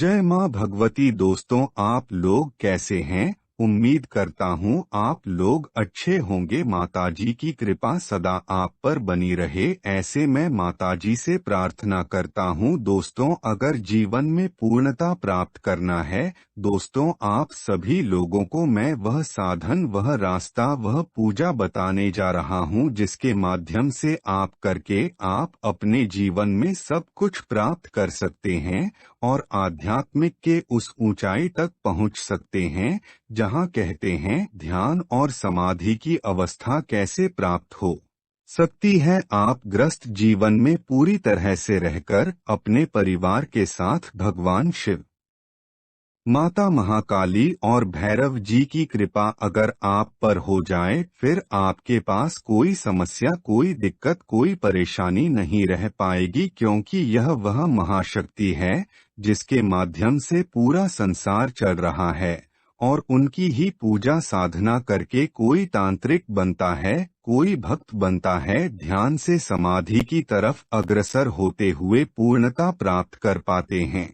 जय माँ भगवती। दोस्तों, आप लोग कैसे हैं? उम्मीद करता हूँ आप लोग अच्छे होंगे। माताजी की कृपा सदा आप पर बनी रहे, ऐसे मैं माताजी से प्रार्थना करता हूँ। दोस्तों, अगर जीवन में पूर्णता प्राप्त करना है दोस्तों, आप सभी लोगों को मैं वह साधन, वह रास्ता, वह पूजा बताने जा रहा हूँ जिसके माध्यम से आप अपने जीवन में सब कुछ प्राप्त कर सकते हैं और आध्यात्मिक के उस ऊंचाई तक पहुंच सकते हैं जहां कहते हैं ध्यान और समाधि की अवस्था कैसे प्राप्त हो सकती है। आप ग्रस्त जीवन में पूरी तरह से रहकर अपने परिवार के साथ भगवान शिव, माता महाकाली और भैरव जी की कृपा अगर आप पर हो जाए, फिर आपके पास कोई समस्या, कोई दिक्कत, कोई परेशानी नहीं रह पाएगी, क्योंकि यह वह महाशक्ति है जिसके माध्यम से पूरा संसार चल रहा है। और उनकी ही पूजा साधना करके कोई तांत्रिक बनता है, कोई भक्त बनता है, ध्यान से समाधि की तरफ अग्रसर होते हुए पूर्णता प्राप्त कर पाते हैं।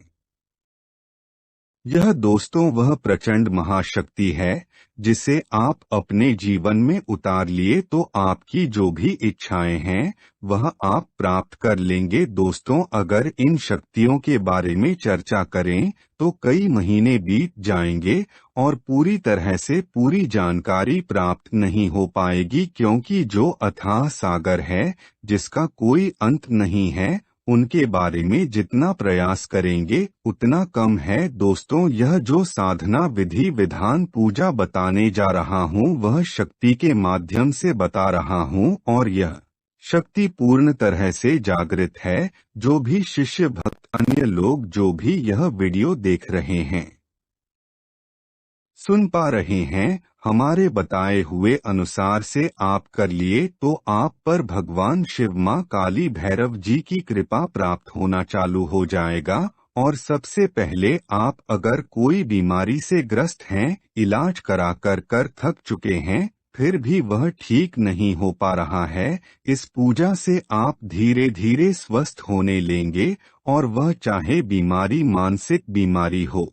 यह दोस्तों वह प्रचंड महाशक्ति है जिसे आप अपने जीवन में उतार लिए तो आपकी जो भी इच्छाएं हैं वह आप प्राप्त कर लेंगे। दोस्तों, अगर इन शक्तियों के बारे में चर्चा करें तो कई महीने बीत जाएंगे और पूरी तरह से पूरी जानकारी प्राप्त नहीं हो पाएगी, क्योंकि जो अथाह सागर है जिसका कोई अंत नहीं है, उनके बारे में जितना प्रयास करेंगे उतना कम है। दोस्तों, यह जो साधना विधि विधान पूजा बताने जा रहा हूँ वह शक्ति के माध्यम से बता रहा हूँ और यह शक्ति पूर्ण तरह से जागृत है। जो भी शिष्य भक्त, अन्य लोग जो भी यह वीडियो देख रहे हैं, सुन पा रहे हैं, हमारे बताए हुए अनुसार से आप कर लिए तो आप पर भगवान शिव, मां काली, भैरव जी की कृपा प्राप्त होना चालू हो जाएगा। और सबसे पहले आप अगर कोई बीमारी से ग्रस्त हैं, इलाज करा कर थक चुके हैं, फिर भी वह ठीक नहीं हो पा रहा है, इस पूजा से आप धीरे धीरे स्वस्थ होने लेंगे। और वह चाहे बीमारी मानसिक बीमारी हो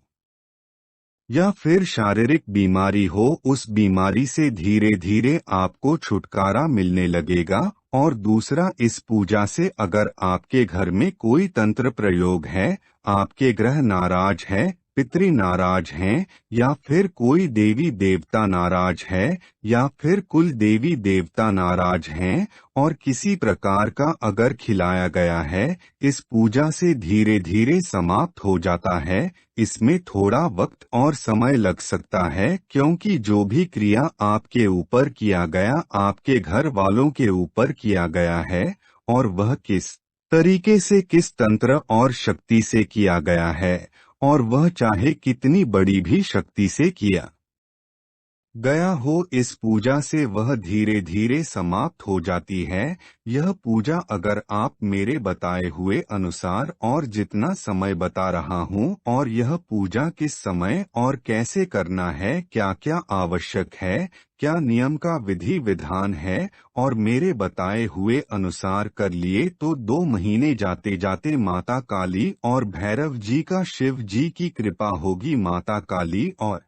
या फिर शारीरिक बीमारी हो, उस बीमारी से धीरे धीरे आपको छुटकारा मिलने लगेगा। और दूसरा, इस पूजा से अगर आपके घर में कोई तंत्र प्रयोग है, आपके ग्रह नाराज है, पितृ नाराज हैं, या फिर कोई देवी देवता नाराज है, या फिर कुल देवी देवता नाराज हैं और किसी प्रकार का अगर खिलाया गया है, इस पूजा से धीरे धीरे समाप्त हो जाता है। इसमें थोड़ा वक्त और समय लग सकता है, क्योंकि जो भी क्रिया आपके ऊपर किया गया, आपके घर वालों के ऊपर किया गया है, और वह किस तरीके से, किस तंत्र और शक्ति से किया गया है, और वह चाहे कितनी बड़ी भी शक्ति से किया गया हो, इस पूजा से वह धीरे धीरे समाप्त हो जाती है। यह पूजा अगर आप मेरे बताए हुए अनुसार, और जितना समय बता रहा हूँ, और यह पूजा किस समय और कैसे करना है, क्या क्या आवश्यक है, क्या नियम का विधि विधान है, और मेरे बताए हुए अनुसार कर लिए तो 2 महीने जाते जाते माता काली और भैरव जी का, शिव जी की कृपा होगी। माता काली और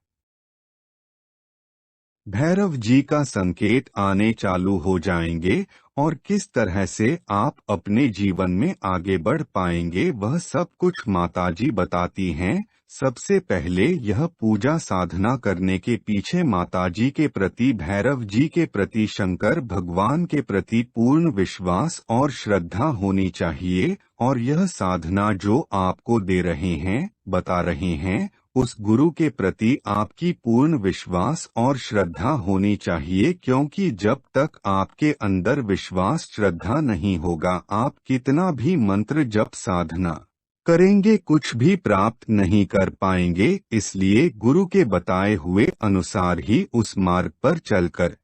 भैरव जी का संकेत आने चालू हो जाएंगे और किस तरह से आप अपने जीवन में आगे बढ़ पाएंगे वह सब कुछ माताजी बताती हैं। सबसे पहले यह पूजा साधना करने के पीछे माताजी के प्रति, भैरव जी के प्रति, शंकर भगवान के प्रति पूर्ण विश्वास और श्रद्धा होनी चाहिए। और यह साधना जो आपको दे रहे हैं, बता रहे हैं, उस गुरु के प्रति आपकी पूर्ण विश्वास और श्रद्धा होनी चाहिए, क्योंकि जब तक आपके अंदर विश्वास श्रद्धा नहीं होगा, आप कितना भी मंत्र जप साधना करेंगे कुछ भी प्राप्त नहीं कर पाएंगे। इसलिए गुरु के बताए हुए अनुसार ही उस मार्ग पर चलकर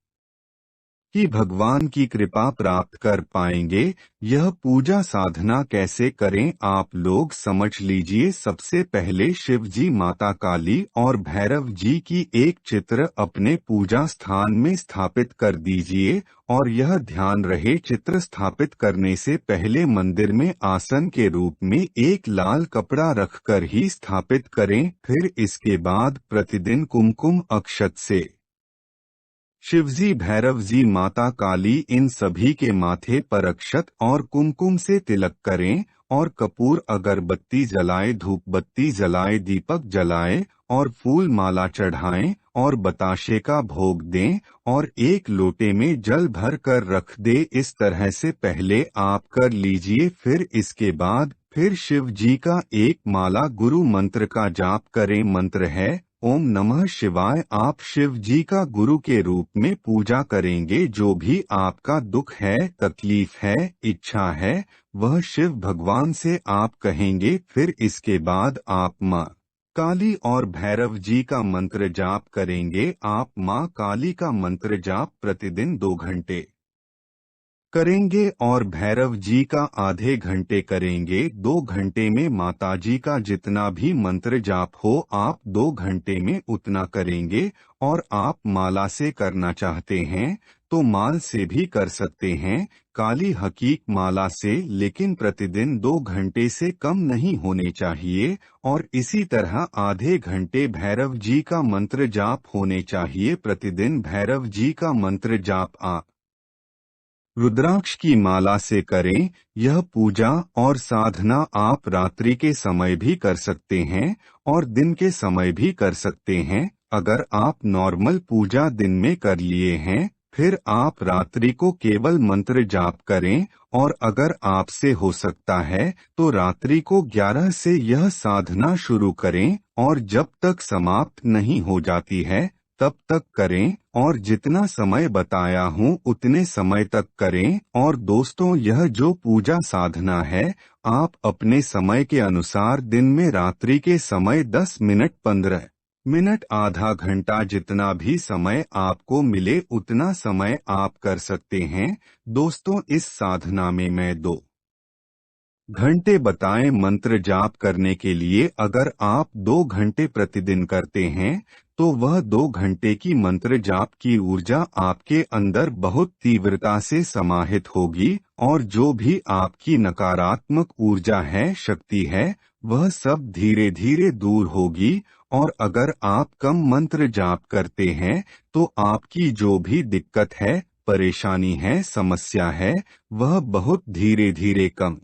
कि भगवान की कृपा प्राप्त कर पाएंगे। यह पूजा साधना कैसे करें आप लोग समझ लीजिए। सबसे पहले शिव जी, माता काली और भैरव जी की एक चित्र अपने पूजा स्थान में स्थापित कर दीजिए और यह ध्यान रहे चित्र स्थापित करने से पहले मंदिर में आसन के रूप में एक लाल कपड़ा रखकर ही स्थापित करें। फिर इसके बाद प्रतिदिन कुमकुम अक्षत से शिवजी, भैरव जी, माता काली इन सभी के माथे पर अक्षत और कुमकुम से तिलक करें और कपूर अगरबत्ती जलाए, धूप बत्ती जलाए, दीपक जलाए और फूल माला चढ़ाएं और बताशे का भोग दें और एक लोटे में जल भर कर रख दे। इस तरह से पहले आप कर लीजिए। फिर इसके बाद फिर शिव जी का एक माला गुरु मंत्र का जाप करें। मंत्र है ओम नमः शिवाय। आप शिव जी का गुरु के रूप में पूजा करेंगे। जो भी आपका दुख है, तकलीफ है, इच्छा है, वह शिव भगवान से आप कहेंगे। फिर इसके बाद आप माँ काली और भैरव जी का मंत्र जाप करेंगे। आप माँ काली का मंत्र जाप प्रतिदिन 2 घंटे करेंगे और भैरव जी का आधे घंटे करेंगे। 2 घंटे में माता जी का जितना भी मंत्र जाप हो आप 2 घंटे में उतना करेंगे। और आप माला से करना चाहते हैं तो माल से भी कर सकते हैं, काली हकीक माला से, लेकिन प्रतिदिन 2 घंटे से कम नहीं होने चाहिए। और इसी तरह आधे घंटे भैरव जी का मंत्र जाप होने चाहिए। प्रतिदिन भैरव जी का मंत्र जाप आप रुद्राक्ष की माला से करें। यह पूजा और साधना आप रात्रि के समय भी कर सकते हैं और दिन के समय भी कर सकते हैं। अगर आप नॉर्मल पूजा दिन में कर लिए हैं, फिर आप रात्रि को केवल मंत्र जाप करें और अगर आपसे हो सकता है तो रात्रि को 11 से यह साधना शुरू करें और जब तक समाप्त नहीं हो जाती है तब तक करें और जितना समय बताया हूँ उतने समय तक करें। और दोस्तों, यह जो पूजा साधना है आप अपने समय के अनुसार दिन में रात्रि के समय 10 मिनट, 15 मिनट, आधा घंटा, जितना भी समय आपको मिले उतना समय आप कर सकते हैं। दोस्तों, इस साधना में मैं 2 घंटे बताएं मंत्र जाप करने के लिए। अगर आप 2 घंटे प्रतिदिन करते हैं तो वह 2 घंटे की मंत्र जाप की ऊर्जा आपके अंदर बहुत तीव्रता से समाहित होगी और जो भी आपकी नकारात्मक ऊर्जा है, शक्ति है, वह सब धीरे धीरे दूर होगी। और अगर आप कम मंत्र जाप करते हैं तो आपकी जो भी दिक्कत है, परेशानी है, समस्या है, वह बहुत धीरे धीरे कम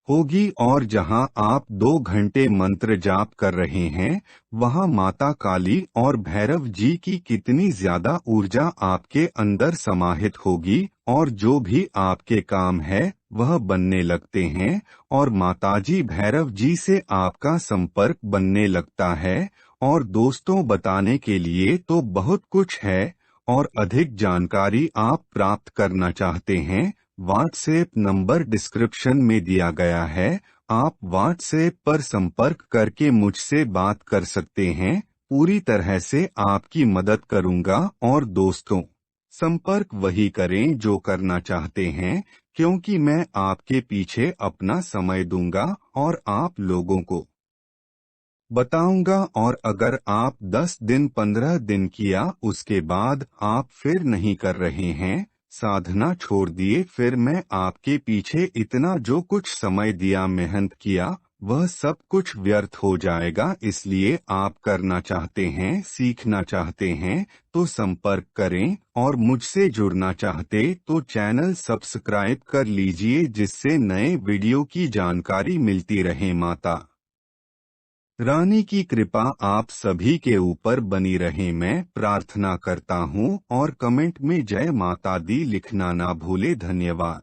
होगी। और जहां आप 2 घंटे मंत्र जाप कर रहे हैं वहां माता काली और भैरव जी की कितनी ज्यादा ऊर्जा आपके अंदर समाहित होगी और जो भी आपके काम है वह बनने लगते हैं और माताजी भैरव जी से आपका संपर्क बनने लगता है। और दोस्तों, बताने के लिए तो बहुत कुछ है और अधिक जानकारी आप प्राप्त करना चाहते हैं, व्हाट्सएप नंबर डिस्क्रिप्शन में दिया गया है। आप व्हाट्सएप पर संपर्क करके मुझसे बात कर सकते हैं। पूरी तरह से आपकी मदद करूंगा। और दोस्तों, संपर्क वही करें जो करना चाहते हैं, क्योंकि मैं आपके पीछे अपना समय दूंगा और आप लोगों को बताऊंगा। और अगर आप 10 दिन, 15 दिन किया, उसके बाद आप फिर नहीं कर रहे हैं, साधना छोड़ दिए, फिर मैं आपके पीछे इतना जो कुछ समय दिया, मेहनत किया, वह सब कुछ व्यर्थ हो जाएगा। इसलिए आप करना चाहते हैं, सीखना चाहते हैं तो संपर्क करें और मुझसे जुड़ना चाहते तो चैनल सब्सक्राइब कर लीजिए, जिससे नए वीडियो की जानकारी मिलती रहे। माता रानी की कृपा आप सभी के ऊपर बनी रहे, मैं प्रार्थना करता हूँ। और कमेंट में जय माता दी लिखना ना भूले। धन्यवाद।